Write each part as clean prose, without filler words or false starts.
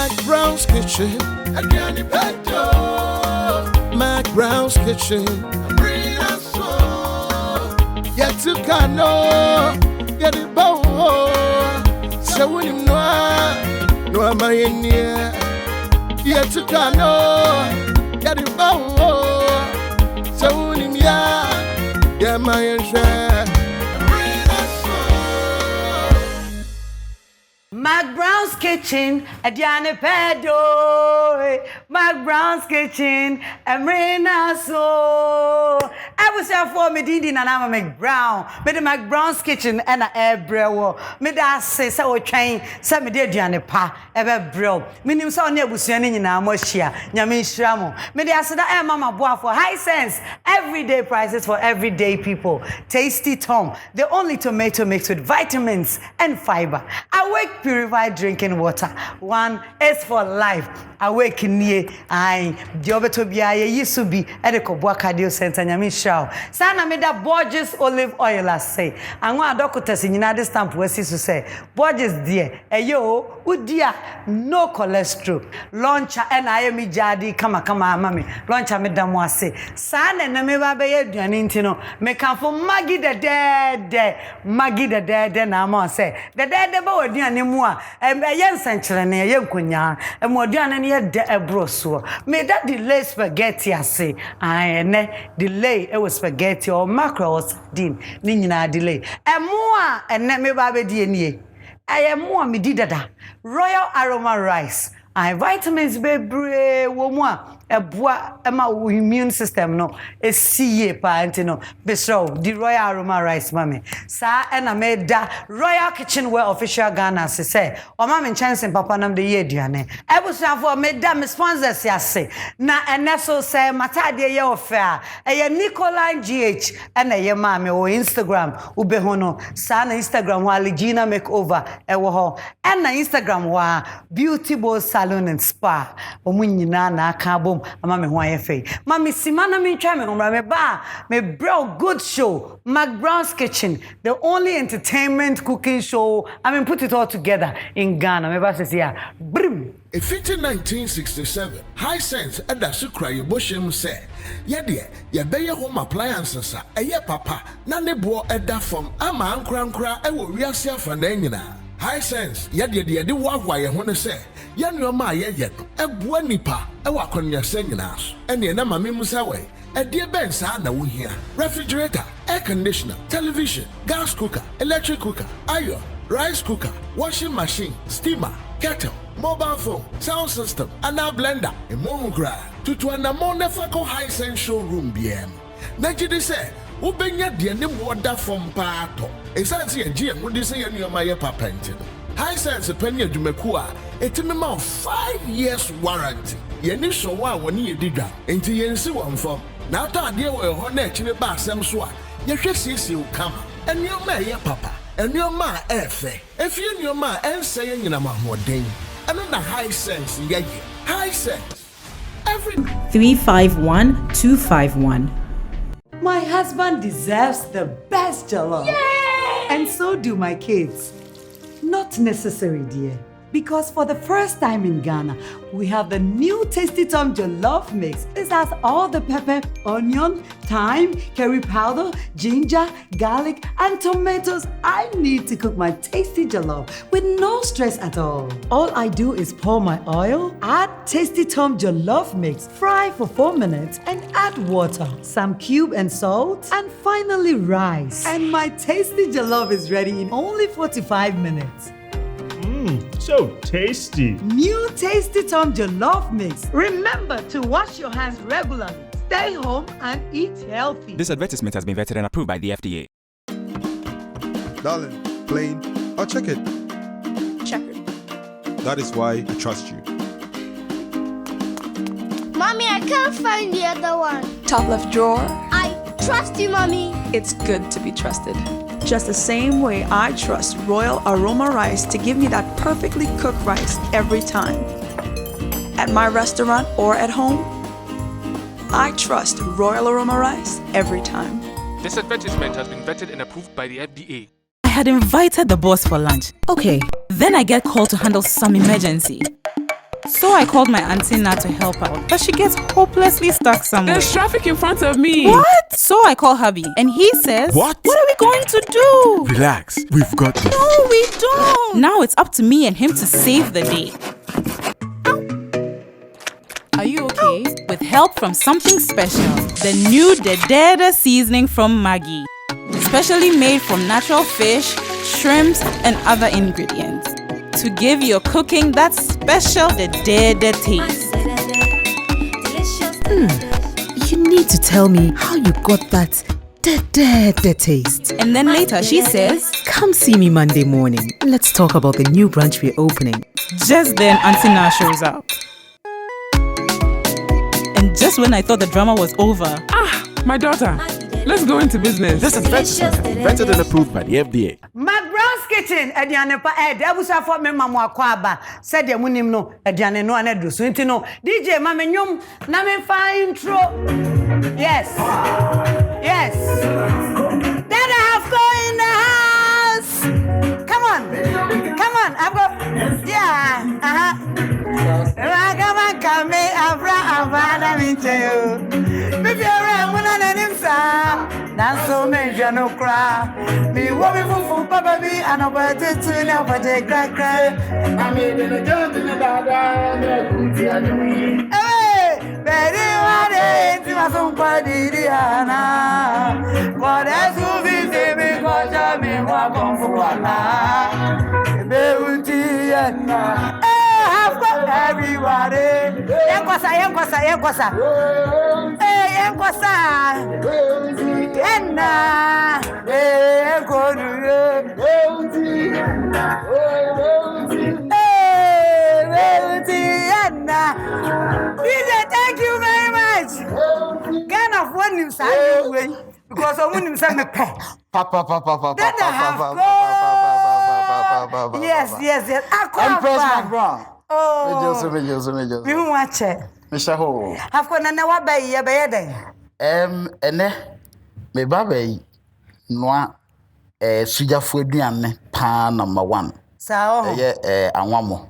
McBrown's Kitchen. McBrown's Kitchen. Yet to cano, get it bow. So when you know, no, am I in here? Yet to cano, get it bow. So when you know, yeah, my share. McBrown's Kitchen, Adiane Pedo. McBrown's Kitchen, Marina so. I was here for me, Didi and I'm McBrown. But the McBrown's Kitchen and a air brew. Me that say so train, some me dear Diane Pa, ever brew. Minim so near Busiani in our Moshia, Yamin Shramo. Me that say that Mama Bois for high sense, everyday prices for everyday people. Tasty Tom, the only tomato mix with vitamins and fiber. Awake purified drinking water. One is for life. Awake near I Diobetobia Yisubi Edeko Cardio Center Yamin Shao. Sana made that Borges olive oil as say. And one doctors in United Stamp West to say, Borges dear, yo, dear, no cholesterol. Launcher and I am jadi kama mami. Launcher me damwase. Sana and Nameba Yanintino. Make up for Maggie the dead. Maggie the dead, and I'm say. The dead about Dianimua, and a young century near Yokunya, and more than near de brosso. May that delay spaghetti, I say. I delay, it was spaghetti or mackerel or sardine. Nina delay. And more, and let me baby DNA. I am more me didada. Royal aroma rice. I vitamins baby woman. A bois immune system no a see no besro the royal aroma rice mami sa and I made that royal kitchenware official Ghana say o mama chance papa nam de ye aduane e busa for made that me sponsors ya say na eneso say mata de ye offer e Nicoline GH and ye mama o Instagram ube hono sa na Instagram wa Legina makeover e wo ho and na Instagram wa Beauty Bow Salon and Spa o munyina na aka bom ama me ho ayefe mami simana me twa me homra me ba me bro good show McBrown's Kitchen the only entertainment cooking show I mean put it all together in Ghana me ba say here brim If it's 1967, high sense and that's a cry bushim say, yeah, dear, ya be your home appliances, a ye papa, none bo at that from a man cra, I will reassert for Nana. High sense, yeah, dear, the walk why I want to say, yan your ma yet, a buanipa, a walk on your singing house, and the number mimus away. A dear Ben Sana we here, refrigerator, air conditioner, television, gas cooker, electric cooker, iron, rice cooker, washing machine, steamer, kettle, mobile phone, sound system, and now blender, a monogra, to an ammonefako high sense showroom BM. Najidi said, Ubenya dear water from Pato. A fancy a GM would you say any of my papa? High sense a penny of Jumekua, a minimum 5 years warranty. Ye initial one when you did that, into ye see one for. Now, that dear will honor to the bar some swat. You should see you come, and your may, papa, and your ma, if you and your ma, and saying in a more day. Another high sense, yeah, high sense. Every 351251. my husband deserves the best jollof. Yay! And so do my kids. Not necessary, dear. Because for the first time in Ghana, we have the new Tasty Tom Jollof Mix. This has all the pepper, onion, thyme, curry powder, ginger, garlic, and tomatoes I need to cook my tasty jollof with no stress at all. All I do is pour my oil, add Tasty Tom Jollof Mix, fry for 4 minutes, and add water, some cube and salt, and finally rice. And my tasty jollof is ready in only 45 minutes. So tasty. New Tasty Tom Jollof Mix. Remember to wash your hands regularly. Stay home and eat healthy. This advertisement has been vetted and approved by the FDA. Darling, plain or checkered? Checkered. That is why I trust you. Mommy, I can't find the other one. Top left drawer. I trust you, Mommy. It's good to be trusted. Just the same way I trust Royal Aroma Rice to give me that perfectly cooked rice every time. At my restaurant or at home, I trust Royal Aroma Rice every time. This advertisement has been vetted and approved by the FDA. I had invited the boss for lunch. Okay, then I get called to handle some emergency. So I called my auntie Na to help out, but she gets hopelessly stuck somewhere. There's traffic in front of me. What? So I call hubby, and he says, What are we going to do? Relax, we've got this. No, we don't. Now it's up to me and him to save the day. Are you okay? With help from something special, the new Dada seasoning from Maggi. Specially made from natural fish, shrimps, and other ingredients. To give your cooking that special Dada taste. You need to tell me how you got that Dada taste. And then later she says, Come see me Monday morning. Let's talk about the new branch we're opening. Just then Auntie Na shows up. And just when I thought the drama was over, my daughter, let's go into business. This advertisement has been vetted and approved by the FDA. McBrown's Kitchen, Ediane pa Debusa for me mamu akwaba. Said ya munim no, Ediane no anedru. So intino, DJ mame nyom, na me fa intro. Yes. Yes. Dada Hafco in the house. Come on. Come on. I've got, yeah. Ragamaka me abra avada mincheo. Bibi ara muna nanimsa. Nanso me jano kra. Mi wobi fufu papa bi anobate tuna pate krakra. Mami de job de dada no kuti anu. Hey, beri wade ti mason kwadi diana. Koda su vise mi koja mi wa konfu ala. Beuti yana. I've got everybody. Yankwasa. Hey, yankwasa. Enna. Hey, kodu. Hey, Enna. DJ, thank you very much. Kind of one news anyway, because I wouldn't send me pay. Papa. Dada Hafco. Yes. Empress McBrown. Oh. Mejoso. You watch it. Mr. Ho. Hafco na wa ba ye be yeden. Ene me baba yi noa sujafo aduane pa number 1. Sao. Anwamo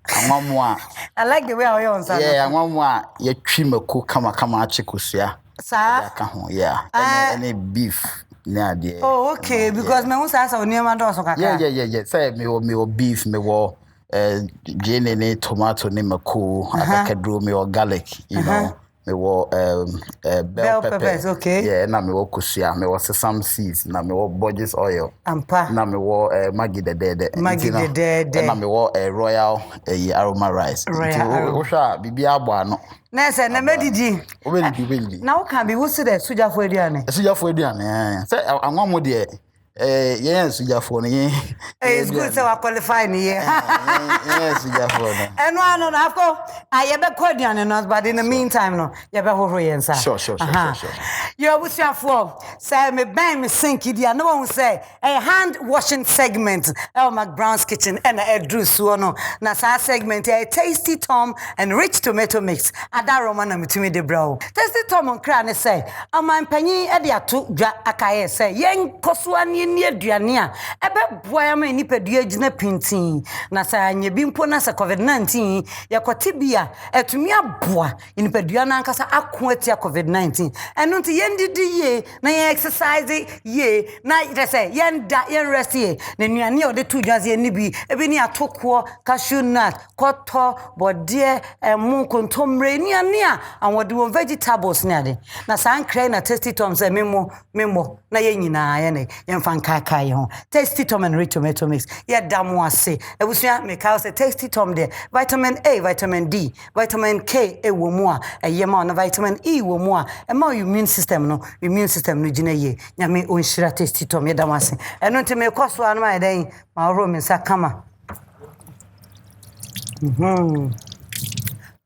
a I like the way I on sa. Yeah, anwamo a ye twi mako kama achikosia. Sa. Ka ho, yeah. Any beef. Oh, okay, because me wants asa oniema do so kaka. Yeah. Say me wo beef, me wo gene tomato ni mako, avocado, me wo garlic, you know. Me wo bell peppers, okay. Yeah, na me wo kusia, me wo sesame seeds, na me wo Borges oil. Ampa. Na me wo Maggi Dede. Na me wo royal aroma rice. Wo sha bibia abo ano. Na se na medidi. Obedi. Na wo kan bi wo se de sujafo aduane. Sujafo aduane. Say anwamo de sujafo no it's good so I qualify ni sujafo no. No Hafco I be call aduane no, but in the meantime no ye be horo yensa. Sure. You busuafo say me ben me sink dia no one say a hand washing segment McBrown's Kitchen and edru so no na sa segment a Tasty Tom and rich tomato mix ada Roma na mitumi de bro. Tasty Tom on kra ne say amanpanyi e de ato dwa akaye say yen koso ani ni aduane a ebe boa ma ni padua gina pintin na sa anya bi mpo na sa COVID-19 yakote bia etumi aboa ni padua na nkasa ako atia COVID-19 eno nti yendidi ye na yen exercise ye na say yen rest ye na nuane o de to dwaze ni bi ebi ni atoko cashew nut koto bode emu kontomre nuane a awode won vegetables ne ade na sa ankra na Tasty Tom say memo na yen nyina ye ne yen kaka ye ho Tasty Tom and rich tomato mix ye damo ase ebusua me ka say Tasty Tom de vitamin A, vitamin D, vitamin K e wo mu a ye ma na vitamin E wo mu a e ma immune system no gina ye nyame onhira Tasty Tom ye damo ase eno nti me koso anu ma den ma ro me sakama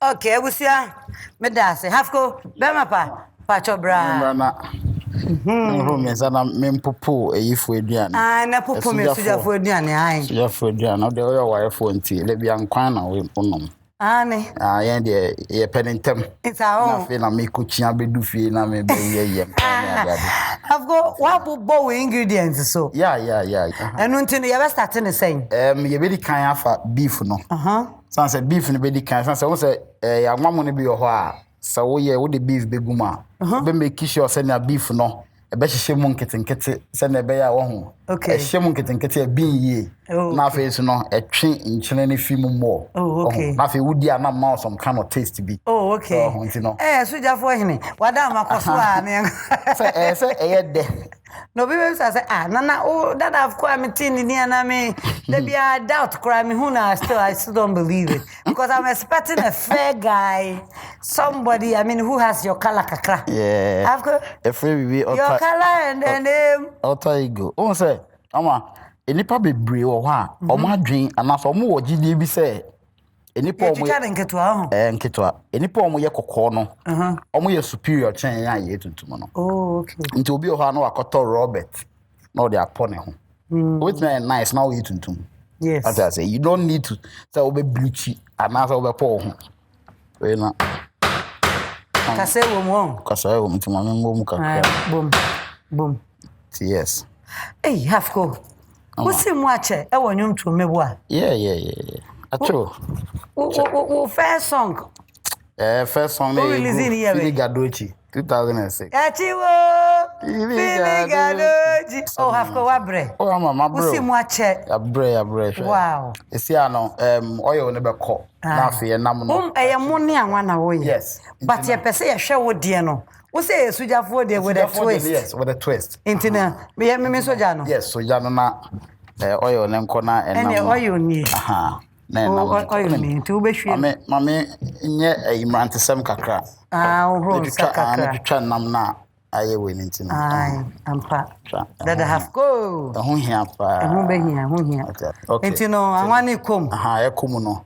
okay ebusua me da ase Hafco be ma pa chobra Romiensa na mempopo eyifo aduane. Na popo me sujafo aduane ai. Sujafo aduane. O de o wa efo nti le bia nkwan na we onom. Ane. Yɛn deɛ yɛpɛ ne ntɛm. It's our own. Na afei na mekɔkyia bɛdu fie na mebɛyɛ I've got what bow ingredients so. Yeah. And until you ever start the same. You very kind of beef no. Sans a beef no very kind. Sans I say ya mama no be your hoa. So yeah, what the beef be guma. Be make sure send your beef no. A better shame nkete send a bear one. Okay. A shame nkete being ye. Na face no a train in chilling few more. Oh, okay. Na fe would ya na mouse some kind of taste to be. Oh, okay. So just for him. What am I coswa? Say no, people say, Nana, oh, Dada Hafco, I'm in me. There be a doubt, cry me, who I still don't believe it. Because I'm expecting a fair guy, somebody, who has your color, kakra. Yeah. Hafco, your color and the name. Alter ego. Oh, say, Ama, any probably brave or what? Or my dream, and after more GDB say. Any poor Nketwa. Any poor mo yeko no. Omo ye superior chen ya ye tuntum. Oh, okay. Nti obi o ha no akoto Robert. No dey upon ho. Which man nice now you tuntum. Yes. As I say, you don't need to say obe bleachy and as obe pour ho. We na. Kase wo mo. Kase wo mti mama mo kakra. Boom. Yes. Hey, Hafco. What's him watch e wo nwum to mebo? Yeah. Acho. First song. First song Fili Gadochi 2006. Achiwo. Fili Gadochi. Oh, Hafco wabre. Oh, mama bro. Usi mwache. Abre. Wow. Esi ano oyo ne beko na afi nam no. Eye mo ne anwa wo ye. Yes. But ye pese ye hwe wo de no. Wo say sujafo de with a twist. Yes, with a twist. Intina me soja no. Yes, soja no na oyo ne nko na enam. Ene oyo ni. Aha. Oyo ni tu be hwe. Mame nye imrantisem kakra. Ohro sakakra. Twa nam na aye we ntina. Ai, ampa. Dada Hafco. Ho hia pa. Ho be hia. Okay. Intino anwani kom. Aha, e kom no.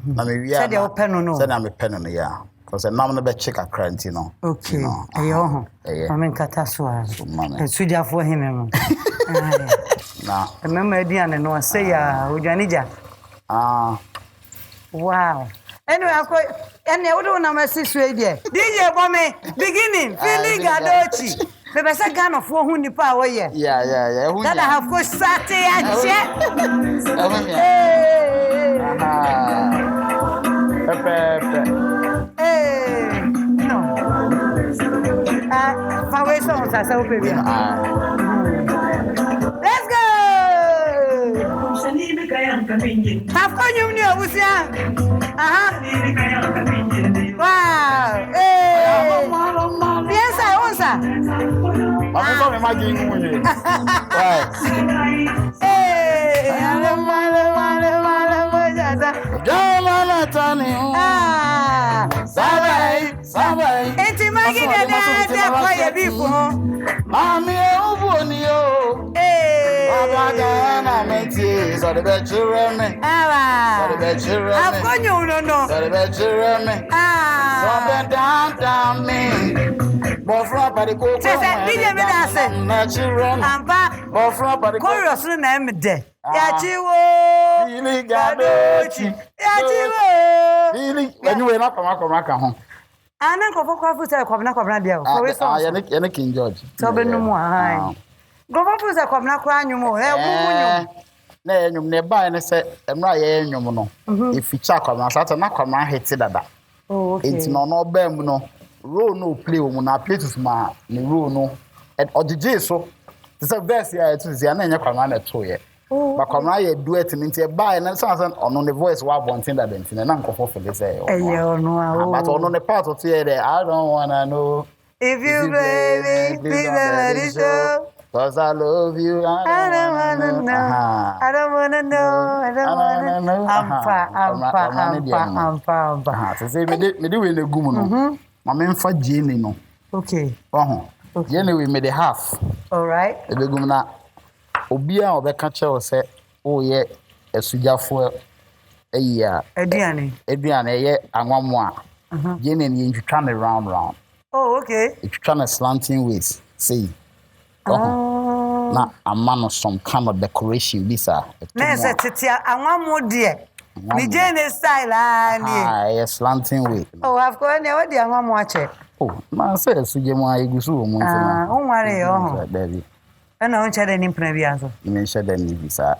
Na me wi Said you pen no. Said na me pen no ya. Because nam no be check akra ntino. Okay. Ayo ho. Mame nkata so a. Sujafo hene no. Na. Remember Ediane no say ya Ojanija. Wow. Anyway, we don't know my sister here. DJ Bome, beginning, Fili Gadochi. The best kind of who ni pa we here. Yeah. Dada Hafco sate ya che. Hey. No. Fawe song sa sa ope bia. Let's go. Hafco nyum ni obusia. Wow. Yes, I onsa. I'm sorry, my game. Sabai. Enti magi de kwa ye bifo. Mami obonio. Baba na meti so the beture me. So the beture me. Akonyo no. So the beture me. So the down me. Bofra pa de ko. Say DJ me da say. Ampa. Bofra pa de ko. Chorus no na em de. Yachiwo. Fili Gadochi. Yachiwo. Fili. Anyway na koma ka ho. Ana ko fokwa fu say kwabna dia. For we so. Ya King George. So be no mo hai. Go fu say kwabna kwa anyumo. Wunyum. Na enyum ne ba ne se emra ye enyum no. Eficha kwabna sata na kwabna hiti dada. Oh, okay. Enti no ba mu no. Role no play wo mu na play to ma ni role no. And odije so. This is verse ya to zia na nya kwabna na to ye. Ba kwamra ye duet nti e ba na so ono ne voice wa bontin da benti na nkofo fele say but ono ne part of here there I don't wanna know if you play me please let it show cause I love you I don't wanna know ampa so say me dey we na gum no ma me mfa jeni no okay jeni we me dey half all right e be gum na obi a obeka che se o ye esujafo eya Ediane ye anwamo a jeni ni ntwitwa me round oh okay ntwitwa na slanting ways see na amano some kind of decoration bisa na se tete anwamo de Ni Jane style yes, slanting way. Oh, I've got any idea one more check. Oh, man says Sujema Igusu Montana. Oh, worry, baby. And I won't shed any previous. You may shed any visa.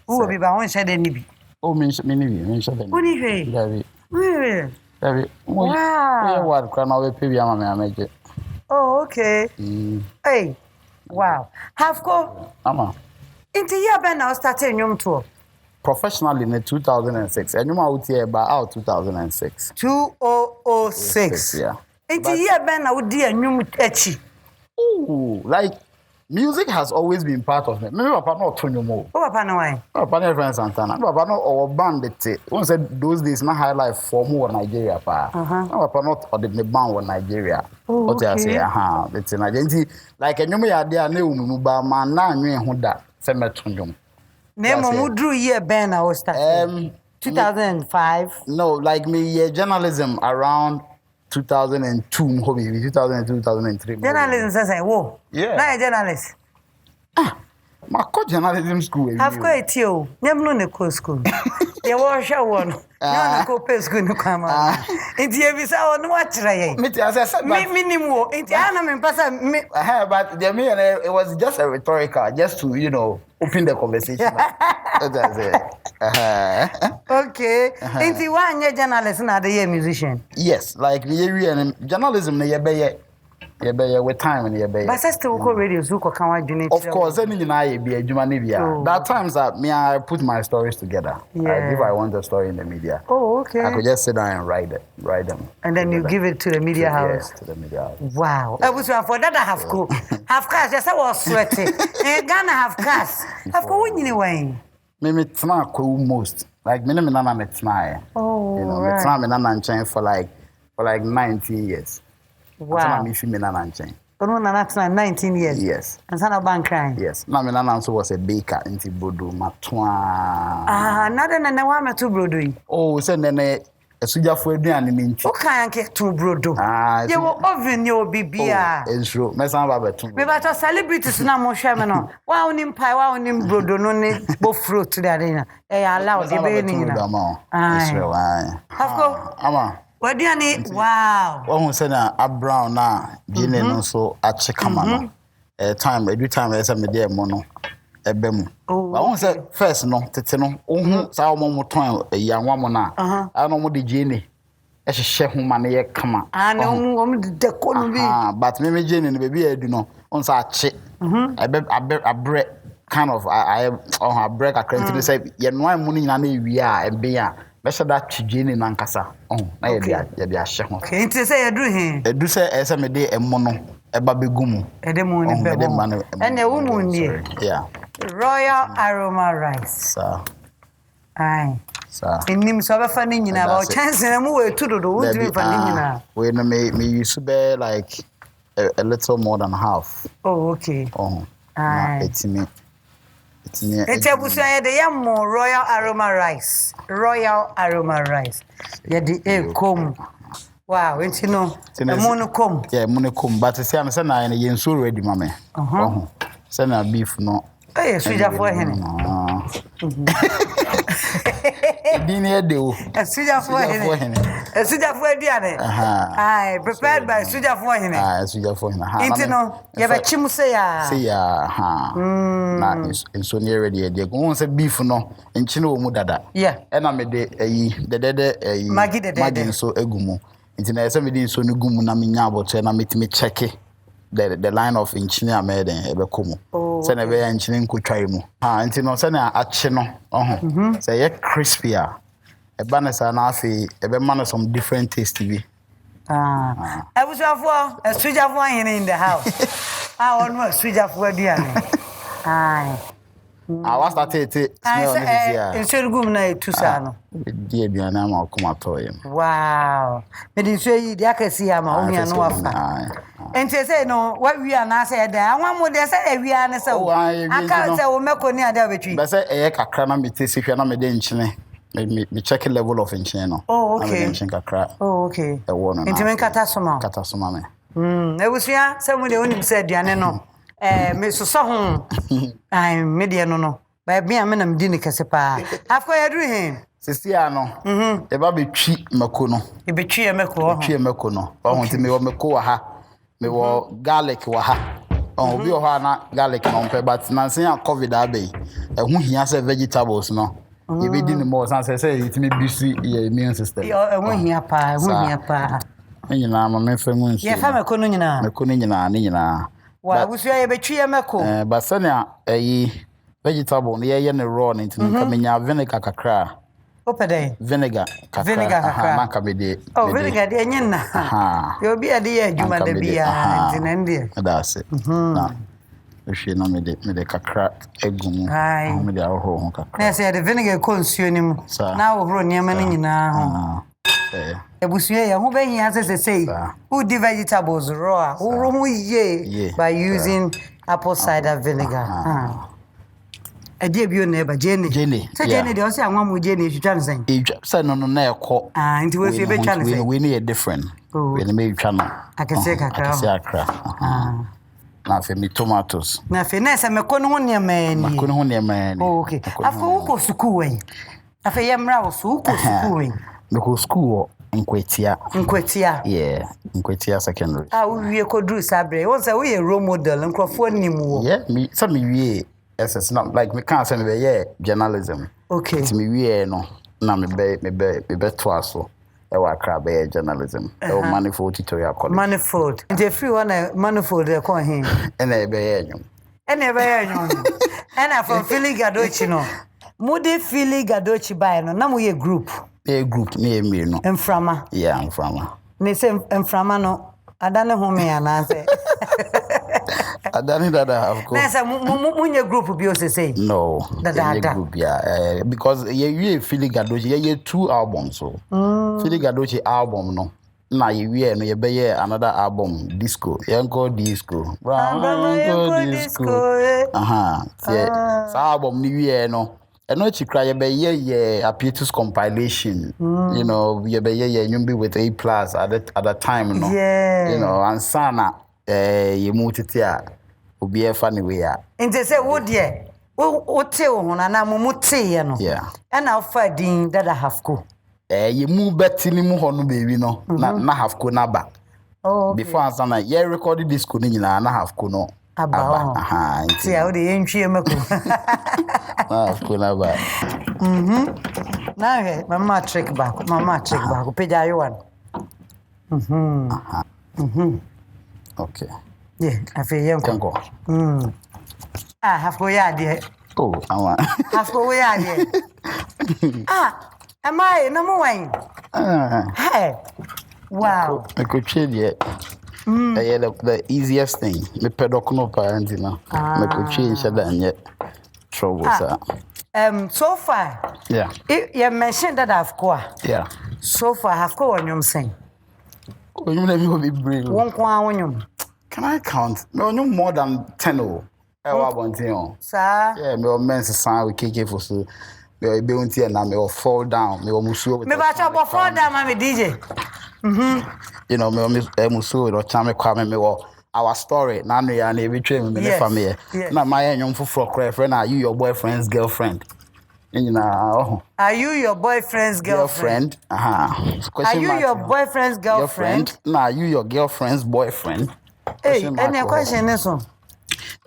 Who will be by one shed any? Oh, many shed any. What do you say? Baby, wow. What can I pay you? Make it. Oh, okay. Hey, wow. Hafco. Ama. Into your band now starting your tour. Professionally in 2006. And you out here about 2006. 2006. Yeah. Into your band now, dear new etchy. Oh, like music has always been part of me. Maybe Papa not Tony Mo. Oh, Papa no why? Papa never friends Santana. Papa not our band it. One said those days na Highlife for more Nigeria pa. Papa not or the band with Nigeria. What I say, it's in Nigeria. Like a new idea ne umu ba man na nwe ho da se metonjom. Name who drew year band I was starting. 2005. No, like me journalism around 2002, maybe 2002, 2003. Journalism says, whoa. Yeah. Now a journalist. My journalism school. I've got you. Never known a co school. You wash a one. No, co pay school no come out. It's your visa on what try. Minimum. It's Anna and but it was just a rhetorical, just to, open the conversation. Okay. Into one year journalist and other year musician. Yes, like the journalism, with time and but I still call radio Zuko can of course, any be a Jumanivia. That times that I put my stories together. Yeah. If I want a story in the media. Oh, okay. I could just sit down and write them. And then you give it to the media house. Yes, to the media house. Wow. I was for Dada Hafco. Half cash, yes, I was sweating. Ghana have cash. Hafco win anyway. Maybe it's not cool most. Like me nana metna. Oh, right. Metna me nana chain for like 19 years. Wow. Me female nana chain. No, that's 19 years. Yes. And son of bank crime. Yes. Now me nana also was a baker in Tibodo matwa. Another than the one to brodo. Oh, send then a suja for aduane minti. O kan ke to brodo. You will oven your bibia. It's true. Me san ba betu. Me ba to celebrities na mo hwe me no. Wa onim pai, wa onim brodo no ne bo fruit to the arena. Allow the be ni na. It's true. Hafco. Ama. Wow. One who said McBrown's na Jane no so achekama no. Every time I say me dey mono ebemu. But one say first no tete no ohun sa omo moton yanwa mo na. Ano mo de Jane ehhehye ho ma na ye kama. No de ko no bi. But me Jane no baby edu no on sa ache. Abre kind of I break a credit say ye no am no nyina na ewie a ebe a Besha that Chijini Nankasa. Oh, na be a share. Okay, it say you do him. Do say esa me dey emono eba begumu. And the woman here. Yeah. Royal Aroma Rice. Sir. Aye. Sir. In nim so be fa ni nyina ba chance na mu we to do wo do fa ni nyina. We no me used to be like a little more than half. Oh, okay. Oh. Aye. It's me. It's a busa de yam Royal Aroma Rice. Royal Aroma Rice. Yeah, the come. Wow, it's no. Monocom. Yeah, monocom. But say I'm saying I am so ready, mammy. Say na beef no. Hey, suja for him. Dinner do. A suja for him. A suja for Diane. Aye, prepared by suja for him. Suja for him. Intino, you have a chimusea. Say ya, na in so near ready. They go on say beef no. In Chino mudada. Yeah. And I made the Maggie the dead. So egumu. Into somebody so nugumu na minyabo to na meet me check the line of engineer made in Ebekomo. Send a very engineering could try mu. Until no send a chino. Say ye crispier. A banner and afi, a man some different taste to be. I was for a switch of wine in the house. I want more switch of word. Aye. I was that it. I said, go night to Sano. Dear Bianama, come up to him. Wow. But you say, the accuracy, I'm only an offer. And to say, no, what we are now said, I want more than say, we are so. I can't say, we'll make on near the but say, a crana me taste if you're not made in me check a level of enchino. Oh, okay. Oh, okay. A one. Into me catasoma. Catasoma. I was here, somebody only said, Diana. Mr. Sahon, I'm media no. By me, I'm in a dinner casepa. I've got a dream. Sisia no. E ba betwi mako no. E betwi mako. Betwi mako no. O nti me wo mako wa ha. Me wo garlic wa ha. Obi o ha na garlic no mpe but nanse ya covid abey. Ehu hia se vegetables no. You be doing more sense say it may be your immune system. Ehu hia pa, ehu hia pa. Nyina ma me fa mu nsi. Ye fa mako no nyina. Mako no nyina ne nyina. Wa busua ye betwi mako. But sanya vegetable no ye ne raw no nti nka menya vinegar kakra. Opede vinegar kakra. Vinegar kakra. Man ka be de. Oh, vinegar de nyina. Yo bi ade ye adwuma da bia nti na ndie. That's it. Na. Ehwe no me de kakra egumu. Me de ahoho ho kakra. Na say the vinegar ko nsuo ni mu. Na wo horo niam no nyina ho. Ebusua ye ho be hia say who the vegetables raw. Wo ho ye by using apple cider vinegar. Ade bio na eba jene. Say jene de o say anwa mu jene twitwa nsen. Say no na ekọ. Nti we say be twa nsen. We need different. We need twa no. Akese kakra. Na fe mi tomatoes. Na fe na se meko no ho niam ni. Meko no ho niam ni. Okay. Afo uko school wen. Afe yemra wo so uko school wen. Meko school Nkwetia. Yeah, Nkwetia secondary. We ko dru sabre. Won say we role model nkrofo nim wo. Yeah, me some we SS not like me can't say me yeah journalism. Okay. It's me we no na me be to aso. E wa kra be journalism. E o manifold tutorial college. Manifold. Nti free one manifold e ko hin. E na e be ye nyum. And from Philly Gadochi no. Mude Philly Gadochi by no na mo ye group. A group near me no. Emframa. Yeah, Emframa. Me say Emframa no. Adane home ana say. Adane Dada Hafco. Na say munye group bi o say. No. Dada group yeah. Because ye Philly Gadochi ye 2 albums so. Philly Gadochi album no. Na ye no ye be another album disco. Yanko disco. Brown disco. Yeah. So album ni we no. And no chikra ye be ye Apietus compilation. You know, ye be ye nyumbi with A+ at that time no. Yeah. You know, and sana ye mutitia obi e fa ni we ya. Nti say wo de wo te wo na na mo te ye no. Yeah. And now fa din Dada Hafco. Ye mu beti ni mu hono baby no. Na Hafco na ba. Oh. Okay. Before ansana ye recorded disco ni nyina na Hafco no. Aba. Aha. See how the entry mako. Hafco na ba. Na he mama trick back. Peja you one. Okay. Yeah, I feel young. Hafco ya de. Oh, awa. Hafco we ya de. Am I number 1? Hey. Wow. I could change it. The easiest thing. Me pedokno parenti na. Me could change that and yet trouble sir. So far. Yeah. You mentioned that Hafco. Yeah. So far Hafco on you saying. You let me be brave. One kwa Can I count? No more than 10 oh. Sir. Yeah, me men's sign with KK for so. Me be on tia na me fall down. Me musuo. Me ba cha fall down ma me DJ. You know, me musuo do chame kwa me our story na no ya na e betwe me ne family. Na my enyom foforo kra friend are you your boyfriend's girlfriend? Are you your boyfriend's girlfriend? Are you your boyfriend's girlfriend? Nah, you your girlfriend's boyfriend. Hey, any question is on?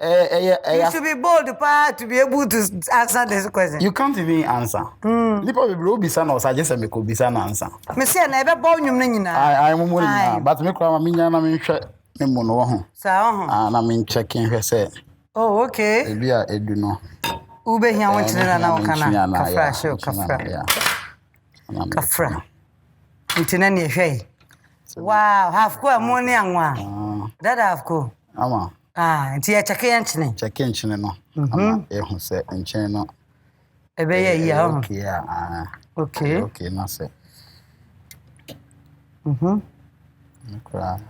You should be bold to be able to answer this question. You can't even answer. Nipa be be sana o suggest me ko be sana answer. Me say na e be bo nwum na nyina. I am mo nyina, but me kwa ma nya na me hwe me mo no ho. Sa na me checking hwe say. Oh, okay. E bia edu no. Ube hia wonchine na okana. Kafra show kafra. Kafra. Ntina ne hwe. Wow, Hafco amoni anwa. Dada Hafco. Ama. Nti ya chake nchine. Chake nchine no. Ama ehu se nchine no. Ebe ye ya ho. Okay ya. Okay. Okay na se. Nkra.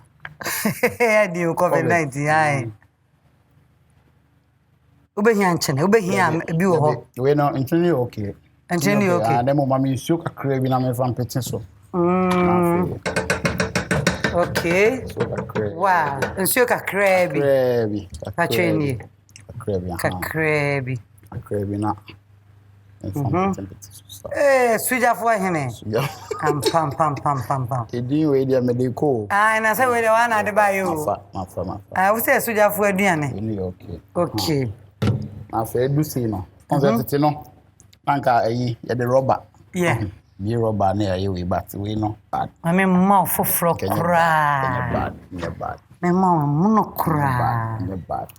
Ya di COVID-19 ai. Ube hia nchine, ube hia bi wo ho. We no nchine okay. Nchine okay. Na mo mama isuo kakra bi na me fa mpete so. Okay. Wow. Nsuo kakrebi. Kakrebi. Pacheni. Kakrebi. Kakrebi. Kakrebi na. Suja for him. Pam. Edin we dia mediko. Ah, na say we the one at by you. I will say suja for aduane. Okay. Na fe du si no. On se no. Anka ayi ye the rubber. Yeah. Be rubber na ayi we but we no bad. I mean mouth for kra. Bad. Me mouth muno kra. Bad.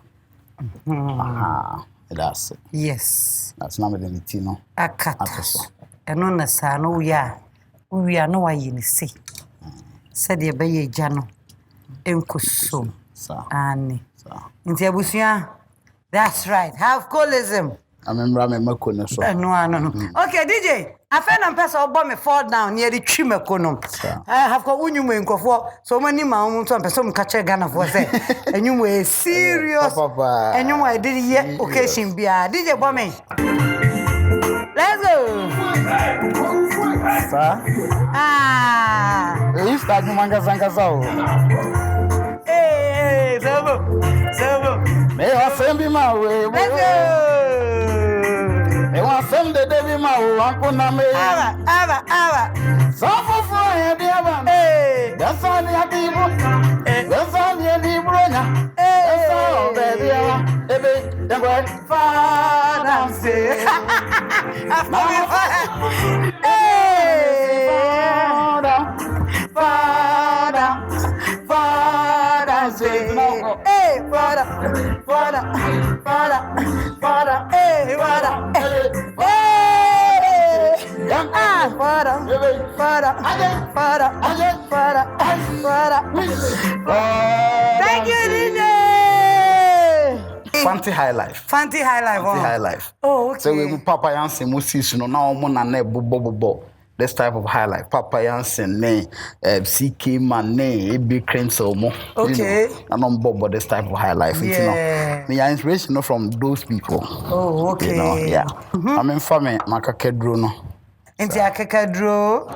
That's it. Yes. That's not the Tino. Akata. Eno na sa no ya. We are no why you see. Said ye be jano. Enkuso. Ani. Nti abusia. That's right. Hafcolism. I remember me makono so. No. Okay, DJ. I found a person who bought me fall down near the Chimecono. I have got one for so many mountains and person catch a gun of what say. And you were serious. And you were did yet occasion be a DJ Bommy. Let's go. Sir? You start manga sankaso. Hey, Sabo. May I send him away? Let's go. I want send the Devi Mao, Uncle Name. Ava. Some for dear one. Hey, that's all the people. That's all the Libra. Hey, baby. The word Father say. Father say. Hey, Father. Hey, Father. Thank you, DJ. Fancy Highlife. Oh, okay. So we Papa Yansen Musis no now mo na na bobo. This type of Highlife. Papa Yansen ne CK man ne EB cream so mo. Okay. And on bobo this type of Highlife. Yeah. You know. Me inspiration from those people. Oh, okay. You know, yeah. I mean for me makakedro no. Enti akakedro.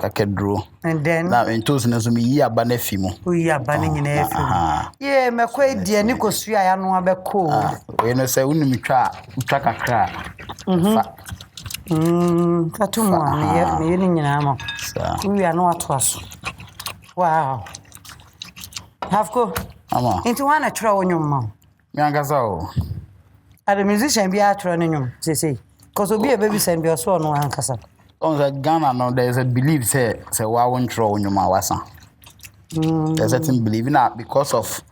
And then na entos na so me yi aba na fi mo. O yi aba na nyina afi. Yeah, mekwa die ni kosua ya no abeko. We no say unimi twa kakra. Fatuma me ni nyina ma. We are no atwaso. Wow. Hafco. Ama. Enti wana twa wonyum ma. Me angasa o. Ada musician bi atwa no nyum. Say. Cause obi e baby send bi so no ankasa. On the Ghana now there is a belief say why won't throw on your mawasa. There's a certain belief in that because of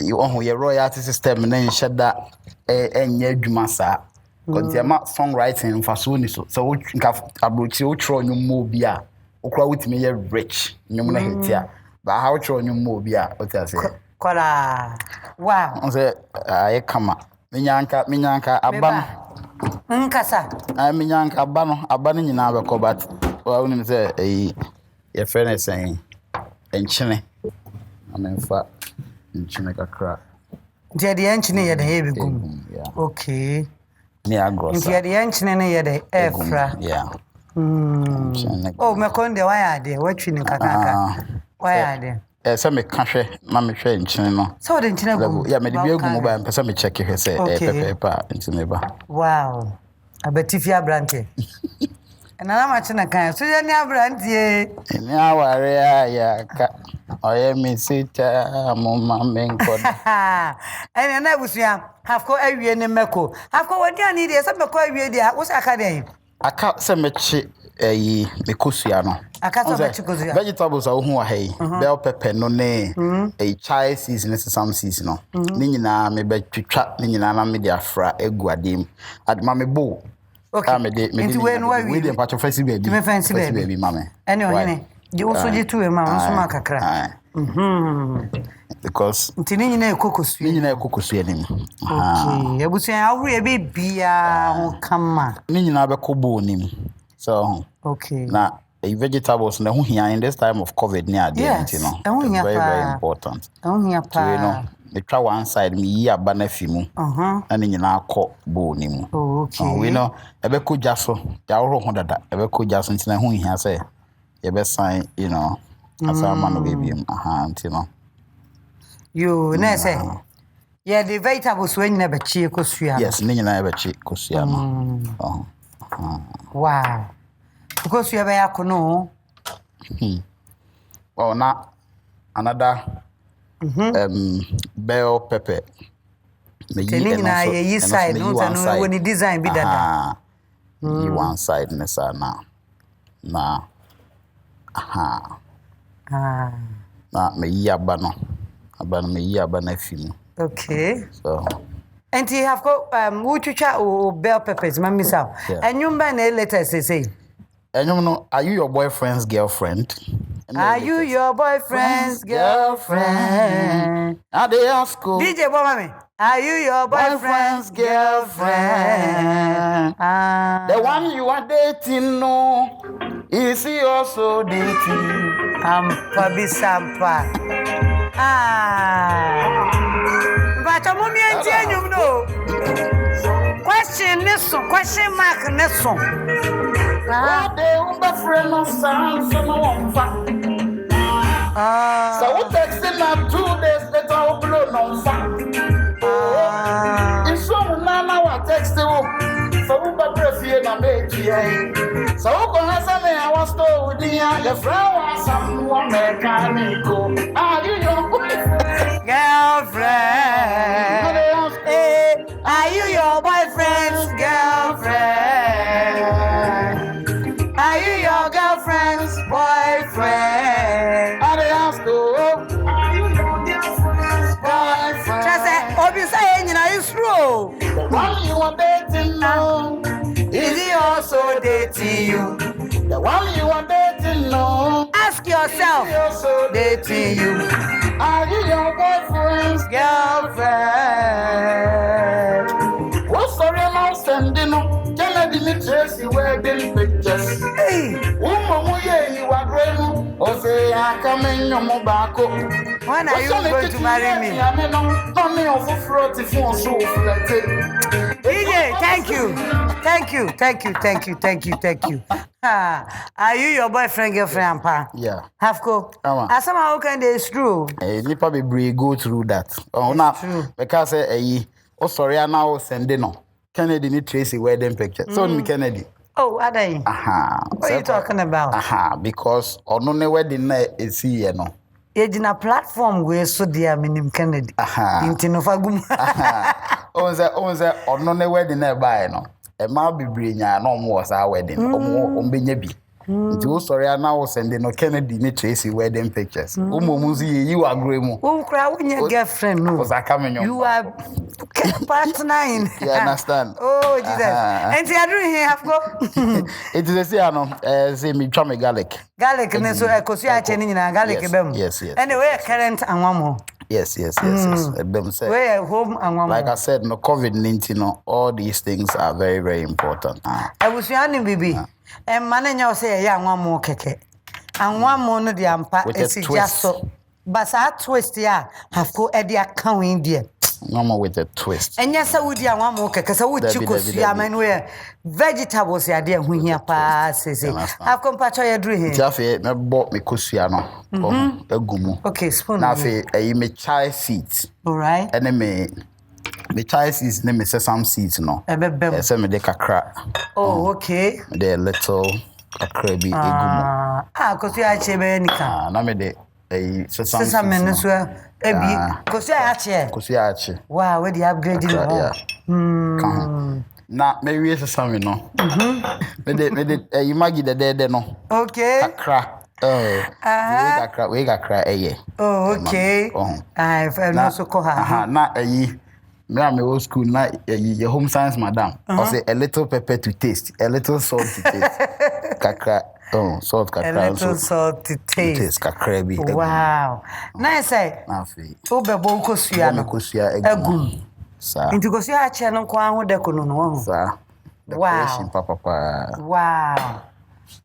you on your royalty system and then you shed that any jumasa. Because the amount songwriting for Sony so we have about you throw your mobia. Okra with me rich. You know here. But how throw your mobia? What I say? Kola. Wow. On say I come. Minyanka abam. Nkasa. Minyanka abano nyina be ko but wa woni say your friend is saying enchine amenfa enchine kakra je de enchine ye de heavy gum. Okay. Me agros. Je de enchine ne ye de efra. Yeah. Oh me konde wa ya de watwi ni kakaka. Wa ya de. So me kahwe na me hwe enchine no. So de enchine gum. Yeah, me de bi agum ba mpesa me check he say pepa enchine ba. Wow. Abetifia brante. Na machina kan so ya ni abrantie. Ni aware ya ka oye mi sita mama menkod. Ene na busuya Hafco awie ne meko. Hafco wodi ani de se meko awie de wo se aka den. Aka se mechi mekosua no. Aka so mechi kosua. Vegetables a wo hu wa hai. Bell pepper no ne chai season some season no. Ni nyina me betwitwa ni nyina na me de afra egu adem. Adma me bo. Okay. Me de we de patch fancy baby. Me fancy baby mama. Ene o hene. Di wo so je tu e ma so ma kakra. Because ntini nyina ekokosua. Ni nyina ekokosua nim. Okay. Ebusia awure be bia ho kama. Ni nyina be kobo nim. So okay. Na vegetables na hu hia in this time of COVID near the you know. Very important. So you know, me try one side me yi aba na fi mu. Na ni nyina akọ bo ni mu. Okay. We know ebe ko jaso, ya woro ho dada. Ebe ko jaso ntina hu hia say ye be sign, you know. Asa man no baby you know. You na say yeah, the vegetables when never chi kosua. Yes, ni nyina ebe chi kosua no. Wow. Because you have a kono. Oh, na another bell pepper. Telling na ye side, no when the design be that. You one side nessa na. Na. Na me yaba no. Aba me yaba na film. Okay. So and you have got wuchucha or bell peppers, mammy sao. And you ban a letter say. And you know, are you your boyfriend's girlfriend? Are you your boyfriend's girlfriend? Are they ask you? DJ Bomami. Are you your boyfriend's girlfriend? The one you are dating, no. Is he also dating? Pabi Sampa. But I'm only a genuine, no. Question mark, this song. They will friend of sound, so no one fact. So we texting up 2 days later, I'll blow no fact. It's so now I text you. So we got breath na make you. So we gonna say I was told with the friend was someone mechanical. Are you your girlfriend? Are you your boyfriend's girlfriend? Are you your girlfriend's boyfriend? Are they ask you? Are you your girlfriend's boyfriend? Just say, obviously, it's true. The one you are dating now, is he also dating you? The one you are dating now, ask yourself, is he also dating you? Are you your boyfriend's girlfriend? What's the real now sending up? Kennedy Tracy wedding pictures. Hey, you are great. Oh, say I come in your mobile. When are you going to marry me? Thank you. Are you your boyfriend, girlfriend, pa? Yeah. Hafco. As somehow can it's true. Nipa be go through that. Oh, now because oh sorry, I now sending no. Kennedy need Tracy wedding picture. So me Kennedy. Oh, are they? What are you talking about? Because on no wedding is here no. Ejina platform we so dia minim Kennedy. Intino fagum. Onze ono ne wedding na buy no. E ma bebre nya na omo was our wedding. Omo benya bi. Nti wo sorry na wo send no Kennedy ni Tracy wedding pictures. Omo muzi you agree mu. Wo kra wo nya girlfriend no. You are partner in. You understand? Oh Jesus. And you do here have go. It is say no say me twa me garlic. Garlic ne so ekosu a che ni nyina garlic bem. Yes. Anyway current anwamo. Yes. Them say. Where home anwamo. Like I said, no COVID-19 no, all these things are very very important. I was yani bibi. And mananya say ya anwamo keke. Anwamo no de ampa esi jaso. But that twist ya have go e dia kan we dia. Normal with a twist. And yes, I would ya one more case. I would chico man where vegetables ya dear when he passes. I've compared your dream. Jaffe, me bought me kusiano. A gumu. Okay, spoon. Nafe, a me chai seeds. All right. And then me chai seeds, name me sesame seeds, no. A semi de crack. Oh, okay. The little crabby gumu. Because you are chebenica. Na me de a sesame as well. Kusiachi. Wow, where the upgrading? Na me we sesame no. Me de you magi the dead no. Okay. Crack. We got cry Oh, okay. I've also call her. Na me am old school na your home science madam. I say a little pepper to taste, a little salt to taste. Kakra. Oh, salt kakra. A little salt to taste. Kakra bi. Wow. Nice say. Nafi. Obebo nkosua no. Egum. Sa. Nti kosua a che no kwa ho de kono no. Sa. Wow. Papa.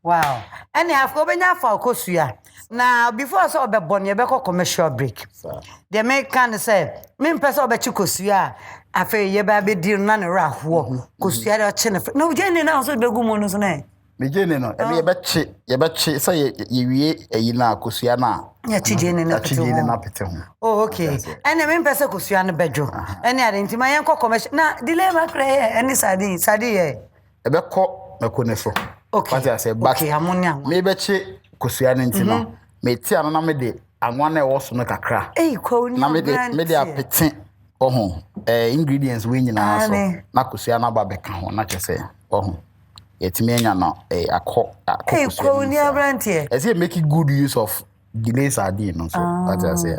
Wow. And you have go benya fa kosua. Now before so obebon ye be commercial break. The make can say me mpese obechi kosua afa ye ba be di na ne raho kosua de che ne. No jeni na so be gumo no so na. Me jeni no e ye be chi say ye wie eyi na kosua na. Ya chi jeni na pete ho. Oh okay. And me mpese kosua no bejo. And ya nti ma yen commercial na delay ma kra ye any sadi ye. E be ko mekone so. Okay. What I say, but maybe che kusuani ntino. Me ti ano na me de anwa na ewo so no kakra. Kwoni na me de apeti ingredients we nyina so na kusuana ba beka ho na chese yetimi anya no kwoni abrantie. I say make good use of delay sardine no so what I say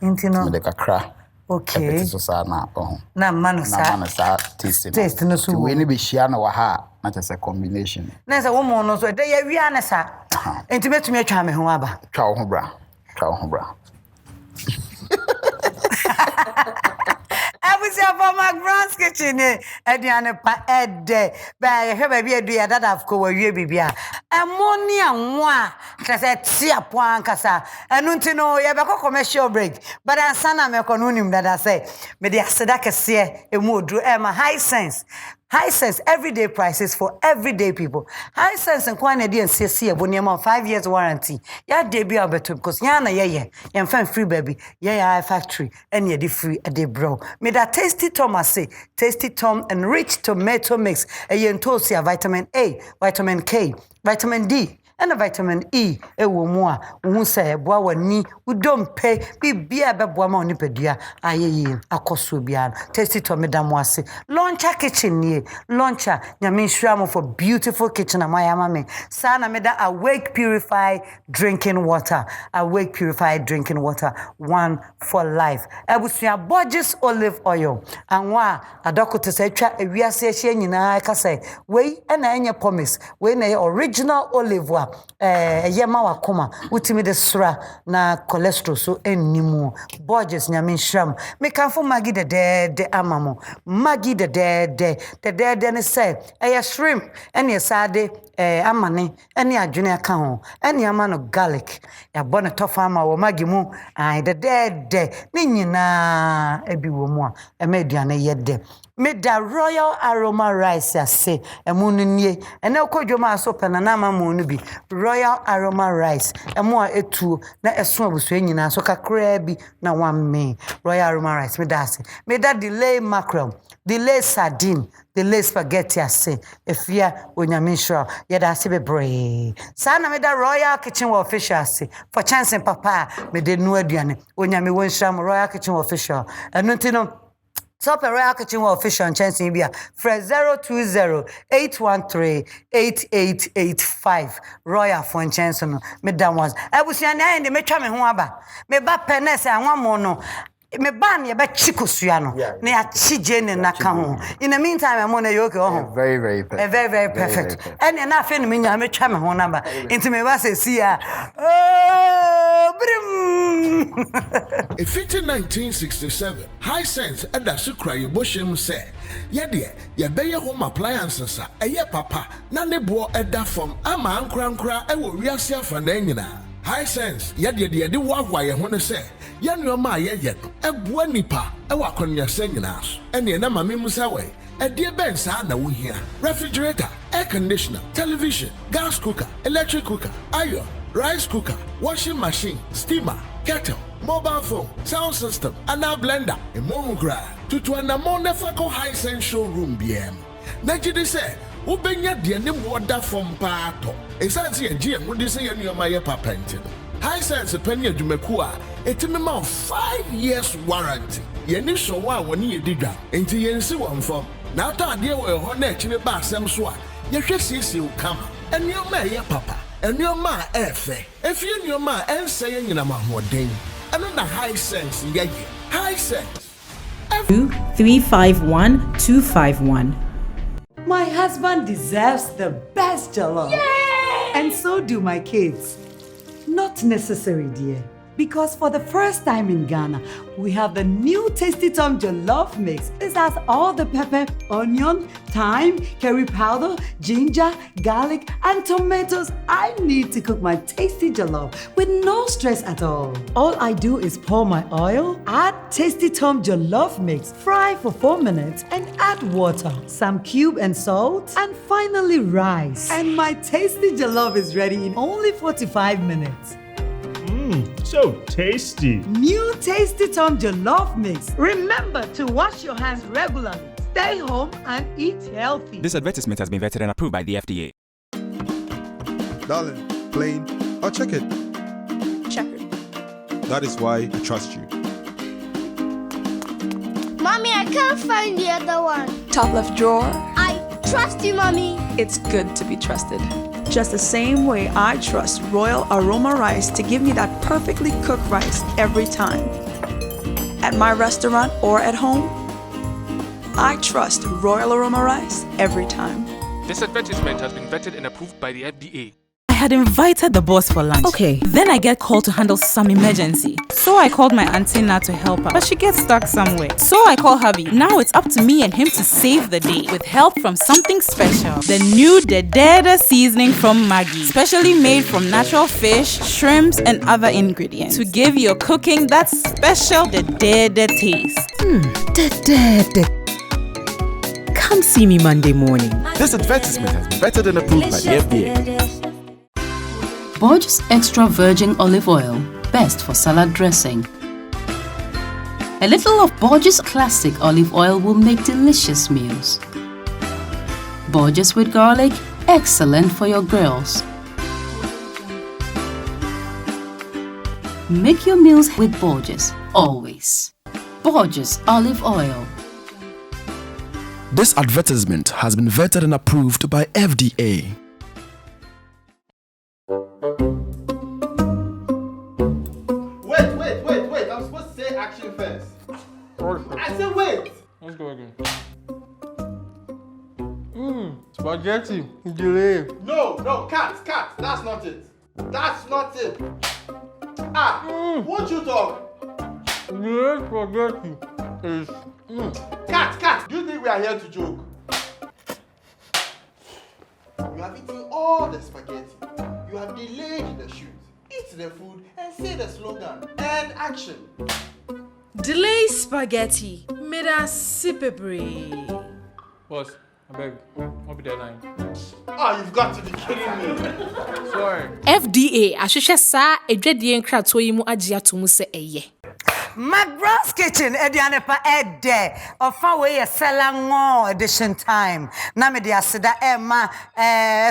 ntino me de kakra. Okay. So sa na na manu sa taste no so we ni be hia na wa ha na chese combination. Na say wo mo no so de ya wi ana sa enti betumi atwa me ho aba. Twa ho bra. For McBrown's kitchen, Ediana pa Ede, by her baby, Dada Hafco, where you be bia. Ammonia, moi, Tia Poancasa, and Nuntino, Yabako commercial break. But I sana me conunium that I say, Media Sadaka see a mood do Emma high sense. High sense, everyday prices for everyday people. High sense and quantity and CC, when you're 5 years warranty. Yeah, debut better because yana, yeah, fan free baby, yeah, factory, and yeah, the free a day bro. Made that tasty Thomas say, tasty Tom and rich tomato mix, a yentosia, vitamin A, vitamin K, vitamin D. And a vitamin E, more, who say, boa ni, who don't pay, be beer, but boa nipedia, aye, a cosubian, tasty to Madame Wasi. Launcher kitchen ye, launcher, Yamin Shramo for beautiful kitchen, and my amame. Sana meda awake purified drinking water, awake purified drinking water, one for life. I would say a Borges olive oil, and one, a doctor to say, we are saying, I can say, wait, and I promise, when a original olive oil. Yema wakoma utimi de sra na cholesterol so enimu Borges nyame shram me kan fo magi de amamo magi de ne say shrimp ene sade amane ene adwene aka ho ene amano garlic ya bone tofa ama wo magi mu de ne nyina ebi wo mu a aduane yede me da royal aroma rice ase emunu nie ene okodwoma so pena na amamo no bi royal aroma rice emo a etuo na eso abuso nyina so kakra bi na wamme royal aroma rice me da ase me da delay mackerel delay sardine delay spaghetti ase efia onyame shra ye da ase bebre sana me da royal kitchen official ase for chance papa me de nu aduane onyame won shra royal kitchen official eno ntino Top Royal Kitchen official and chance in Bia. Fred 020-813-8885. Royal for chance no. Me that ones. I was your name. Me try me home aba. Me ba penese and one more no. Me ban ye be chiko suano. Ne a chijene na ka ho. In the meantime, I'm on a yoke oh. Very perfect. Very perfect. And na fe me nya me try me home number. Into me ba say see ya. If it's in 1967, high sense and that's a cry bushim say, dear, ya be home appliances, a ye papa, none bo edda from ama ankra, I will reassure for the high sense, dear, the walk why I want to say, yan your ma yet, a buanipa, a walk on your singing house, and the number mimus away. A dear Ben Sana we here. Refrigerator, air conditioner, television, gas cooker, electric cooker, iron, rice cooker, washing machine, steamer, kettle, mobile phone, sound system, and now blender, a monogra, to an ammonefako high sense showroom BM. Najidi say, Ubenya the water from Pato. A fancy and GM would say in your Maya Papentin. High sense a penny Jumekua, a minimum 5 years warranty. Yenny so one when you did that, and you see one from. Now, dear, we're on actually back some swat. You should see you come, and your mayor papa, and your ma efe. If you your ma and saying in a mahmoudin, and on the high sense, high sense. 351-251. My husband deserves the best jollof. Yay! And so do my kids. Not necessary, dear. Because for the first time in Ghana, we have the new Tasty Tom Jollof Mix. This has all the pepper, onion, thyme, curry powder, ginger, garlic, and tomatoes I need to cook my tasty jollof with no stress at all. All I do is pour my oil, add Tasty Tom Jollof Mix, fry for 4 minutes, and add water, some cube and salt, and finally rice. And my tasty jollof is ready in only 45 minutes. So tasty. New Tasty Tom Jollof Mix. Remember to wash your hands regularly. stay home and eat healthy. This advertisement has been vetted and approved by the FDA. Darling, plain or checkered? Checkered. That is why I trust you. Mommy, I can't find the other one. Top left drawer. I trust you, Mommy. It's good to be trusted. Just the same way I trust Royal Aroma Rice to give me that perfectly cooked rice every time. At my restaurant or at home, I trust Royal Aroma Rice every time. This advertisement has been vetted and approved by the FDA. I had invited the boss for lunch. Okay. Then I get called to handle some emergency. So I called my auntie Nat to help her, but she gets stuck somewhere. So I call hubby. Now it's up to me and him to save the day with help from something special. The new Dada seasoning from Maggi, specially made from natural fish, shrimps, and other ingredients to give your cooking that special Dada taste. Dada. Come see me Monday morning. This advertisement has been vetted and approved by the FDA. Borges Extra Virgin Olive Oil, best for salad dressing. A little of Borges Classic Olive Oil will make delicious meals. Borges with garlic, excellent for your grills. Make your meals with Borges, always. Borges Olive Oil. This advertisement has been vetted and approved by FDA. Wait. I'm supposed to say action first. I said wait. Let's go again. Spaghetti. Delay. No, cat. That's not it. Won't you talk? Delay spaghetti is... Cat. Do you think we are here to joke? You have eaten all the spaghetti. You have delayed the shoot. Eat the food and say the slogan. And action. Delay spaghetti. Made a sipebre. Boss, I beg. I'll be deadline. You've got to be kidding me. Sorry. FDA, ahwehwɛ saa edwadie nkrato yi mu agye ato mu sɛ ɛyɛ. McBrown's Kitchen, Edianepa Ede, or far away a Selango edition time. Namidi Asida Emma,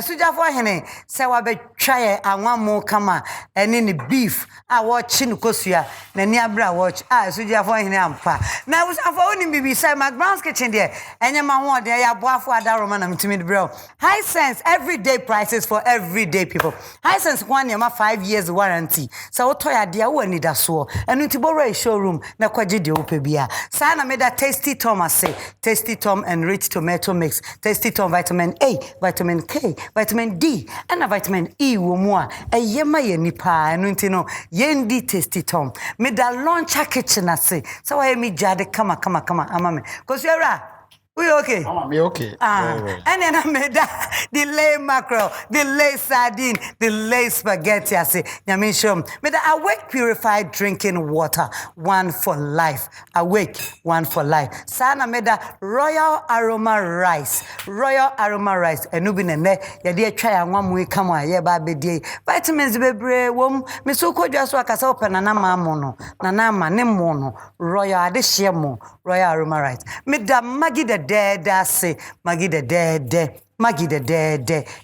Suja for Hene, Sawabe Chaya, and one more kama, and in the beef. I watch Chinukosia, the Niabra watch, Suja for Hene Ampa. Now, was avoiding me beside McBrown's Kitchen there, and your man one day, I bought for Daroman to me, bro. High sense, everyday prices for everyday people. High sense 1 year, 5 years warranty. So, Toya, dear, one need a so, and Utibore showroom na kwaji de opebia sana made a Tasty Tom say Tasty Tom enriched tomato mix, Tasty Tom vitamin A, vitamin K, vitamin D and a vitamin E wo mu a eyema ye nipa enu ntino yendi Tasty Tom made a launcher kitchen say so why me jade kama amame cause you are we okay? Me okay. And then I made that delay mackerel, delay sardine, delay spaghetti. I say, Yamisho, made that Awake purified drinking water, one for life. Awake, one for life. Sana made that Royal Aroma Rice, and Nubinene, ya dear try and one week come on, yeah, baby day. Vitamins bebre, wom, Misuko just work as open Nanama mono, Nanama, Nemono, Royal Adishemo, Royal Aroma Rice. Made that Maggie the Dada say Maggie the Dada.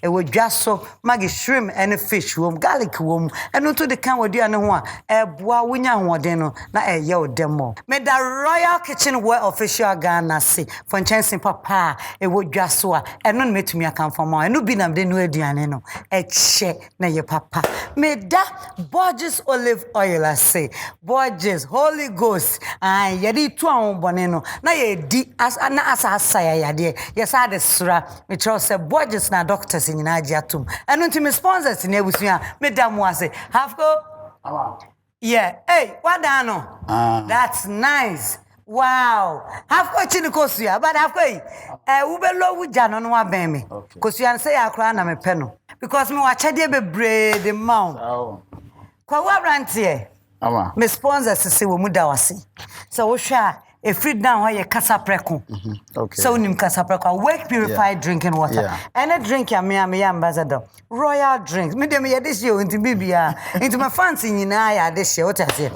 It was just so Maggie shrimp and fish womb, garlic womb, and unto the can with you and one, bois winya wadeno, na yo demo. Made the Royal Kitchen wear official Ghana say, for chancing papa, it was just so, and non met me a come for more, and no be nam de no dianeno, che na ye papa. Made that Borges olive oil, I say, Borges, Holy Ghost, and yadi tuan boneno, na ye di as an asaya yadi, yes, I the sura, which se Borges na doctors in Najatum. And unto me sponsors in Ebusia, Madame was a Hafco. Yeah, hey, what dano? That's nice. Wow. Hafco Chinicosia, but Hafco, Ubelo with Jan on one baby. Because you say I cry na me penno. Because me watch a debe bread the mount. Kwa rantie. Me sponsors to say we mudawasi. So we share. A free down where you casa preco. Okay. So nim casa preco. Wake purified drinking water. Yeah. And a drink ya me ambassador. Royal drinks. Me dem ya this year into Bibia. Into my fancy in I this year. What I say.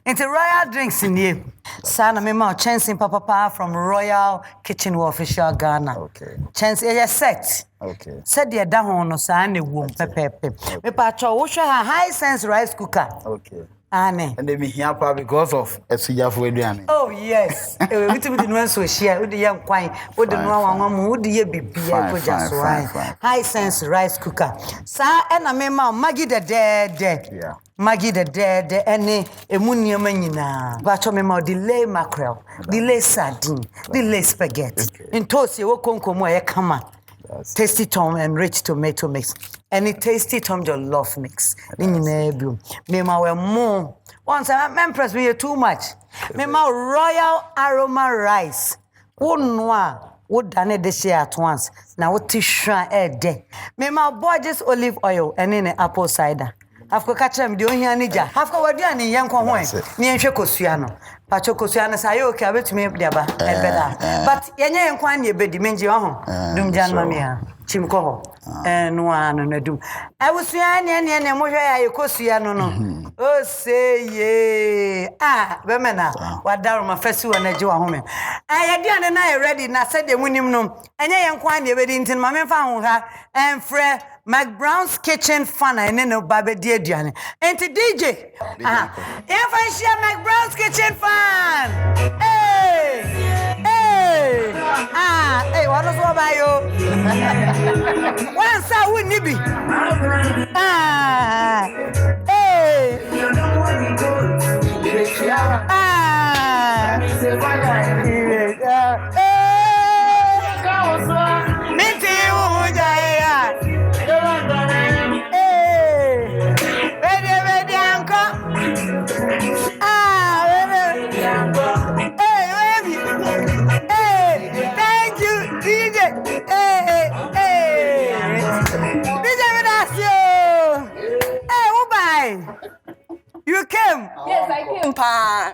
Into Royal Drinks in you. Sana mema chancing papa from Royal Kitchen Official Ghana. Okay. Chance is set. Okay. Said the down no sane womb pepe. Me pacho wo hwe high sense rice cooker. Okay. Ane. And they me here because of Esujafo Eduane. Oh yes. We to no so share. We the young kwai. We the no wanwamu. We the ye bibia ko jaso. High sense rice cooker. Sa na mema Maggie the dead. Yeah. Maggie the dead ene emu niema nyina. Bacho mema delay mackerel, delay sardine, delay spaghetti. In toast ye wo konkomo e kama. Tasty Tom and rich tomato mix. Any tasty Tom jollof mix. Ni nyina ebu. Mema we mo. Once I'm impressed with you too much. Mema royal aroma rice. Wo noa wo dane de share at once. Na wo tishwa de. Mema Borges olive oil and in apple cider. Hafco catch them the only anija. Hafco what do you young con one? Near Chocosiano. Pacho Cosiano sayo cabin to me better. But Yanya and Quan ye bed dimension. Dumjan Mamia. Chimco. And one and a do. I was Yan and Moja Cosiano. Oh, say ye. Ah, Bemena. What down my festival and a Joa home. I had done and I ready, and I said the winning no. And I am Quan ye wedding till Mamma found her and Fred. McBrown's Kitchen Fun and then no baby dear Diane. And to DJ. If I share McBrown's Kitchen Fun. Hey! Hey! Hey, what was what about you? Once I wouldn't be. Hey! You came? Yes, I came, Pa.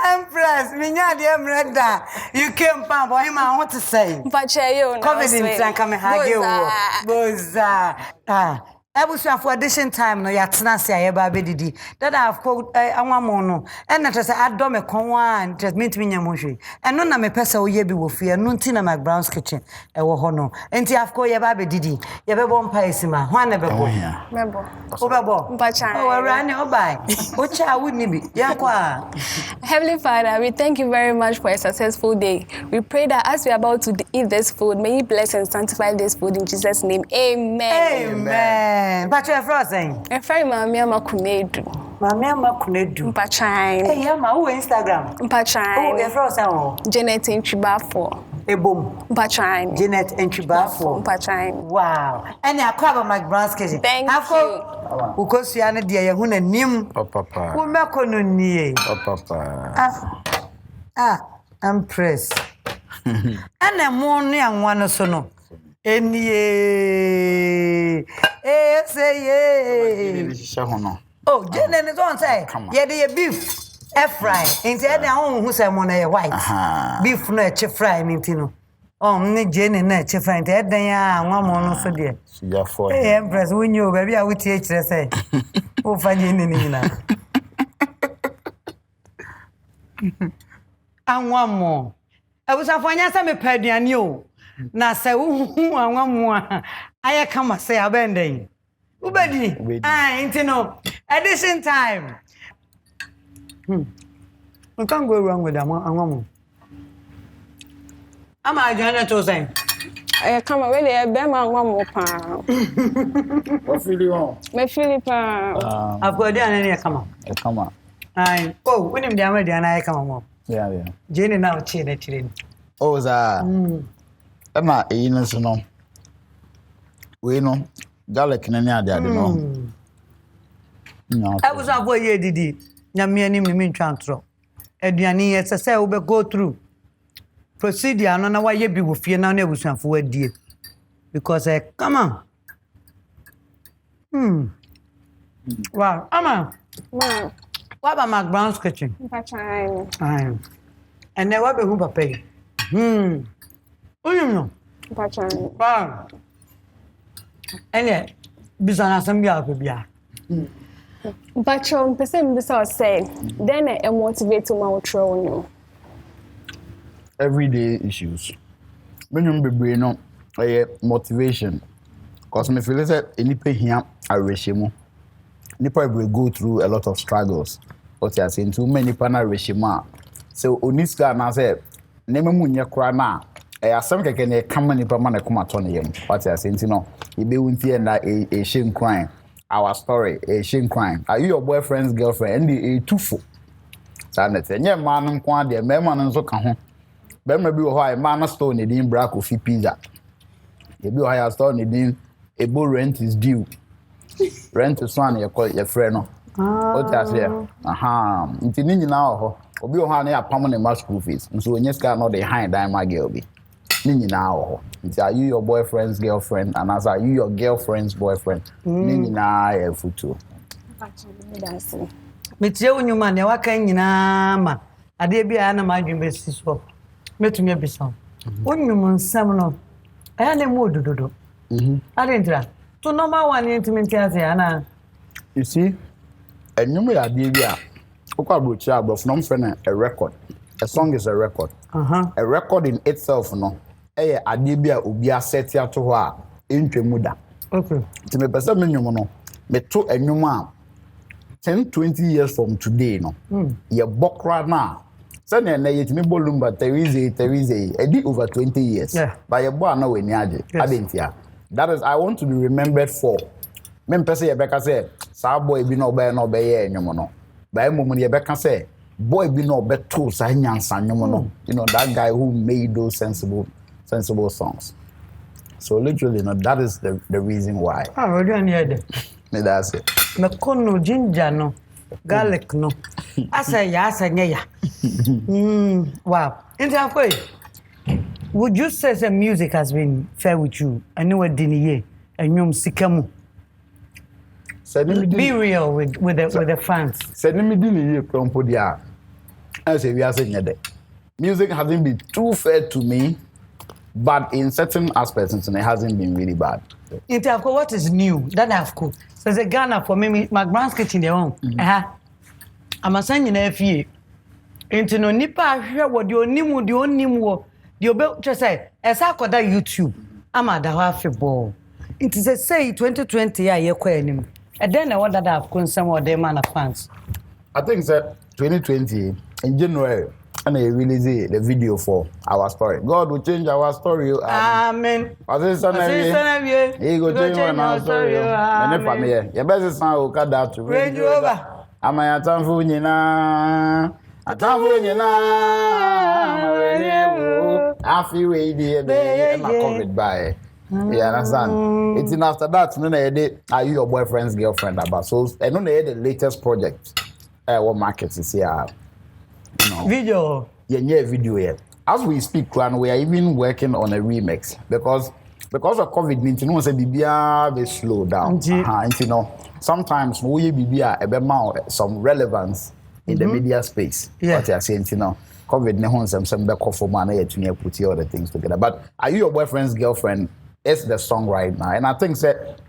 Empress, you came, Pa. Boy, I want to say. But you Confidence and come and hug you. Boza. I was for audition time. No, yatna say I eba bedidi. Dada Hafco, I want mono. And that was I do me conwan. Just meet me nyamushi. And no na me pesa o yebi wo fie. No ntina McBrown's Kitchen. E wo hono. Enti Hafco yeba bedidi. Yebe bon paisima. Hwan na bebo. Mebo. Obebo. Mpacha. Oh, rani obai. Ocha wouldn't be. Yankwa. Heavenly Father, we thank you very much for a successful day. We pray that as we are about to eat this food, may you bless and sanctify this food in Jesus' name. Amen. Amen. But you're frozen. A friend, Mamma Makunedu. Mamma Makunedu. Mpachine. Hey, Yama, who Instagram? Mpachine. Oh, you're frozen. Janet in Chibafo. A boom. Mpachine. Janet in Chibafo. Mpachine. Wow. And I cover McBrown's Kitchen. Thank you. Because you are not dear, you're a nim. Oh, Papa. Who Makono nie? Oh, Papa. I'm pressed. And I'm morning and one or so no. Say oh, Jen is on say. Yeah, the beef. Fry. Ain't that the home who say money white. Beef no chef fry nintino. Oh, me Jen and net chef fry. That day, one more so dear. Hey, Empress, we knew, baby, I would teach her say. Oh, find you in Nina. And one more. I was a fine as I'm a paddy and you. Na say who anwa I come say abending. Ubedi. Intino. Edition time. You can't go wrong with them. Anwa. Am I joining to say? I come really a bema one more pa. What feel you want? Me feel pa. I've got there and come on. Come on. I when him there and I come on. Yeah. Jenny now chin. Oh, that. Emma, you know, we know, garlic and any no. I was a boy, ye did. Yamianim, mean transfer. Ediani, as I say, we go through. Procedure, I don't know why you be with you now, never some for a dear. Because I come on. Wow, Amma. What about McBrown's Kitchen? And then what be who pay? Oh, you know. Wow. And yet, Bizana Sambia could be. But you person be so say then I motivate to my outro. Everyday issues. When you be no motivation. Cause me feel say anype here a regime. Nipa will go through a lot of struggles. What you are saying too many pana regime. So oniska na say neme mu nya kra na asem keke ne kama nipa ma na kuma to ne yam. What you are saying no e be wuntie na a shame crime. Our story a shame crime. Are you your boyfriend's girlfriend? And a tufo. Sanet nye man nko ade me man nso ka ho. Be ma bi wo ha man store ne din bra coffee pizza. E bi wo ha store ne din ebo rent is due. Rent is one your friend no. What you say? Aha. Nti ni nyina ho. Obi wo ha na ya pam ne mas school fees. Nso onye ska no dey hide dan my girl bi. Ni nyina ho. Nti are you your boyfriend's girlfriend and as are you your girlfriend's boyfriend? Ni nyina ya futu. Metie unyuma ne waka nyina ma. Ade bia na ma dwumbe siso. Metumi abisa. Unyum nsam no. Aya ne mu odododo. Ade ntra. To number one intimate ana. You see, enyum ya ade bia. Okwa brochi abrof no mfre a record. A song is a record. A record in itself no. Eye ade bia obi asset ya to ho a entwemu da. Okay. Ti me pese menyum no. Me to enyum a 10-20 years from today no. Ye bokra na. Say na yet me bolumba Teresa edi over 20 years. Yeah. But ye bo na we ni age. Adentia. That is I want to be remembered for. Me pese ye beka say sa boy bi no be ye enyum no. By moment ye beka say boy bi no be to sa nyansa enyum no. You know that guy who made those sensible songs. So literally no that is the reason why. Ah, we don't hear that. Me that's it. Me kono ginger no. Garlic no. Asa nye ya. Wow. Would you say the music has been fair with you? I know what dini and yum sikamu. Be real with the fans. Send me dini ye krompo dia. I say we are saying that music hasn't been too fair to me, but in certain aspects it hasn't been really bad. What is new? Dada Hafco. So the Ghana for me, McBrown's kitchen their own. I'm a son in FE. Into no nipa what you nimu the obel just say as I call that YouTube. I'm a Dada Hafco. It is a say 2020 year quenim. And then I want that I've some of them man of fans. I think that 2020 in January and I release the video for our story. God will change our story. Amen. He go change our story. And if I'm here, your best son will cut that to range over. Am I a tamfu nyina? A tamfu nyina. I feel way I'm covered by. You understand? It's in after that, no, are you your boyfriend's girlfriend about? So, I know the latest project. What market is here? You know, video. Yeah, video here. As we speak, we are even working on a remix because of COVID-19, no one said BBR they slow down. And you know, sometimes we BBR some relevance in the media space. Yeah. What you are saying, you know, COVID ne hon some back off for man to put all the things together. But are you your boyfriend's girlfriend? It's the song right now, and I think that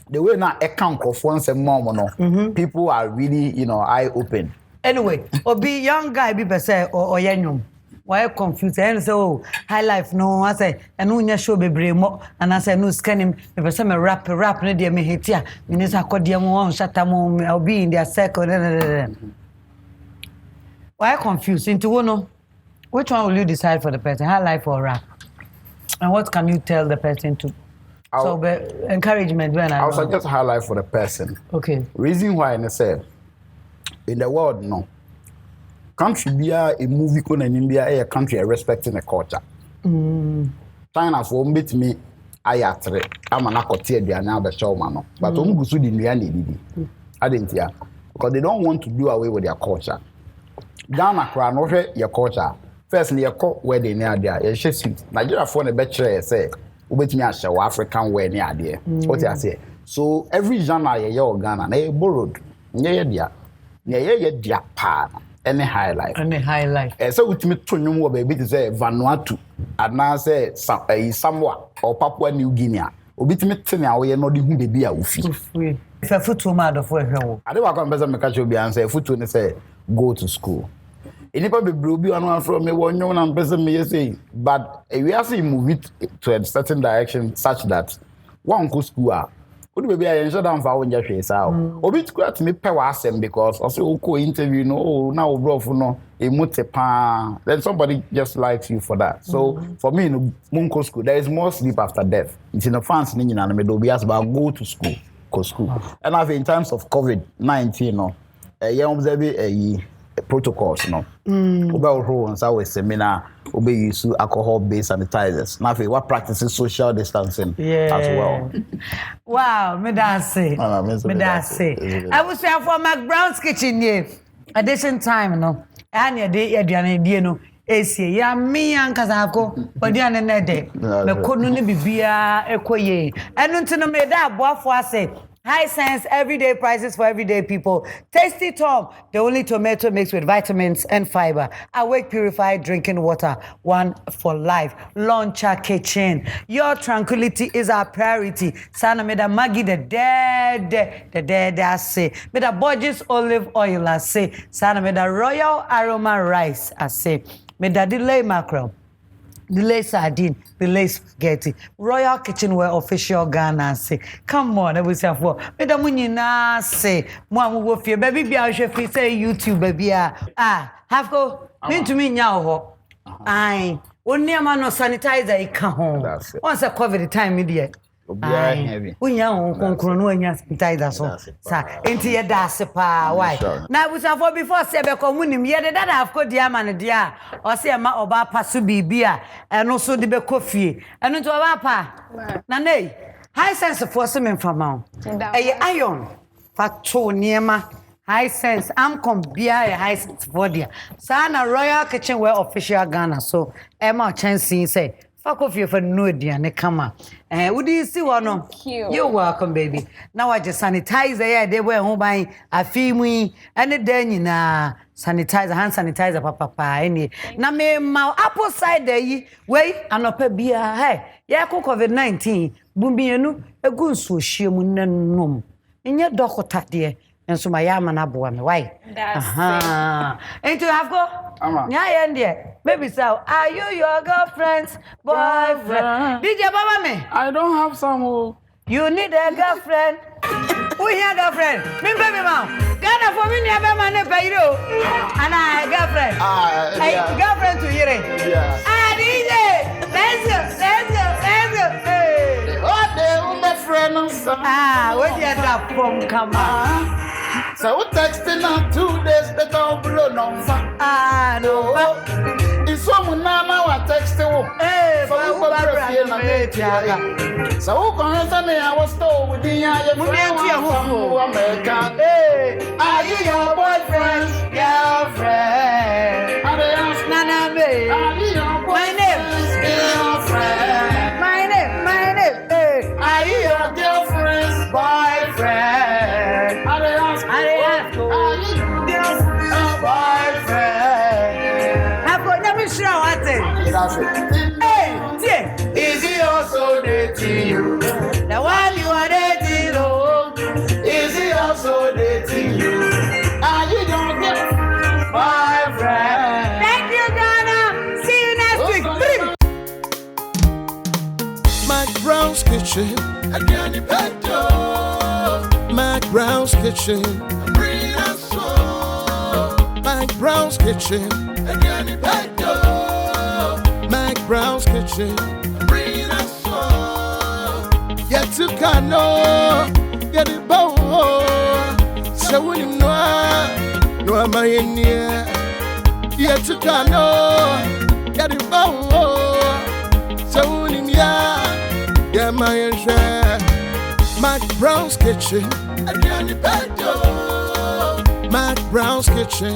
the way now account of once a mom, people are really, you know, eye open. Anyway, or be young guy be say or yenyum. Why confused? And say oh Highlife no, I say and no show be bremo and I say no scan him. If say me rap no dey me hit here. Minister kodia mo on shatta mo I'll be in their circle. Why confused? Into one, which one will you decide for the person? Highlife or rap? And what can you tell the person to? So encouragement when I'll suggest Highlife for the person. Okay. Reason why I say in the world no. Country be a movie con in India a country respecting the culture. China for meet me ayatre. I'm an akotie dia na be show man. But gusu di ndia didi. I didn't hear. Because they don't want to do away with their culture. Ghana kra no hwe your culture. First ne yeko where they near there. Ye hwe suit. Nigeria for ne be kire say ubetimi ahye African wear ne ade. What you say? So every genre ye Ghana na borrowed. Nye dia. Nye dia pa. Any Highlife. So ultimate to nyum wo baby to say Vanuatu and now say Samoa or Papua New Guinea obitimi tene awoye no de hu bebi a wofi if futu ma do for ehwe ade wa kwa mpeza me ka che obi an say futu ne say go to school enipa bebre obi anu from me wonyo na mpeza me say but we are see move it to a certain direction such that one go school a odu bebi a yen shut down for wonja hwe sa obi school at me pe wa asem because also go interview no na obrofo no emotepa then somebody just likes you for that so for me no munko school there is more sleep after death it's in the fans ni nyina na me do be as about go to school and I in terms of COVID-19 no you observe protocols no about rules our seminar obey use alcohol based sanitizers now what practices social distancing as well. Wow, me that say I will say for McBrown's kitchen here at this time no and ya dey no esi ya me ankaza akọ odi ane na de me konu ne bibia ekoye enu ntino me da aboafo ase high sense everyday prices for everyday people. Tasty Tom, the only tomato mixed with vitamins and fiber. Awake purified drinking water, one for life. Launcher Kitchen, your tranquility is our priority. Sana meda Maggie the dead I say. Meda Borges olive oil I say. Sana meda Royal Aroma rice I say. Meda delay mackerel. Delay sardine, delay spaghetti. Royal Kitchenware official Ghana say. Come on, I will say for. Meda munyina say. Mwa wo fie baby bia hwe say YouTube baby Hafco. Me to me nya ho. Ai, woni ama no sanitizer ika ho. Once a COVID time there. Unya konkron no anya sanitizer so. Sa enti ye da se pa why. Na we say for before say be komunim ye de Dada Hafco dia man dia. O say ma oba pasu bibia eno so de be kofie. Eno to oba pa. Na nei. High sense for some infama. Eye iron. Fato niema. High sense. I'm bia high sense for dia. Sana Royal Kitchenware official Ghana so Emma Chancy say Fakofie for no dia ne kama. Would you see one? You're welcome, baby. Now I just sanitize they were home buying a fee and then sanitizer, hand sanitizer, papa, any. Na me ma apple cider way and up a beer. Hey, yeah, COVID-19. Bumbienu, a good sushi munum. In your dog dear. And so my yaman abu me why? Ain't you have go? Yeah, and yeah. Baby, so are you your girlfriend's boyfriend? Did you baba me? I don't have some. You need a girlfriend. Who here girlfriend? Me baby mom. Ghana for me never man pay you. And I girlfriend. Girlfriend to hear it. DJ. Let's go. Hey. What the my friend? What you got from come on? So texting on 2 days they don't blow no no. It's someone now I text you. Hey, so who can me I was told with the American. Hey, are you your boyfriend? Girlfriend. Are they ask Nana me? Are you your boyfriend? Girlfriend. My name. Hey, are you your girlfriend's boyfriend? Are they ask? Are you your boyfriend? I've got never sure what it. Hey, is he also dating you? The one you are dating, oh. Is he also dating you? Are you your boyfriend? Thank you, Ghana. See you next week. McBrown's Kitchen, Adriani Petto. McBrown's Kitchen, McBrown's Kitchen, Adriani Petto. McBrown's Kitchen, yet to Kano, get it bow. So when you know, no am I in here. Yet to Kano, get it bow. So when you yeah, my share. McBrown's Kitchen, Adriani Petto. McBrown's Kitchen.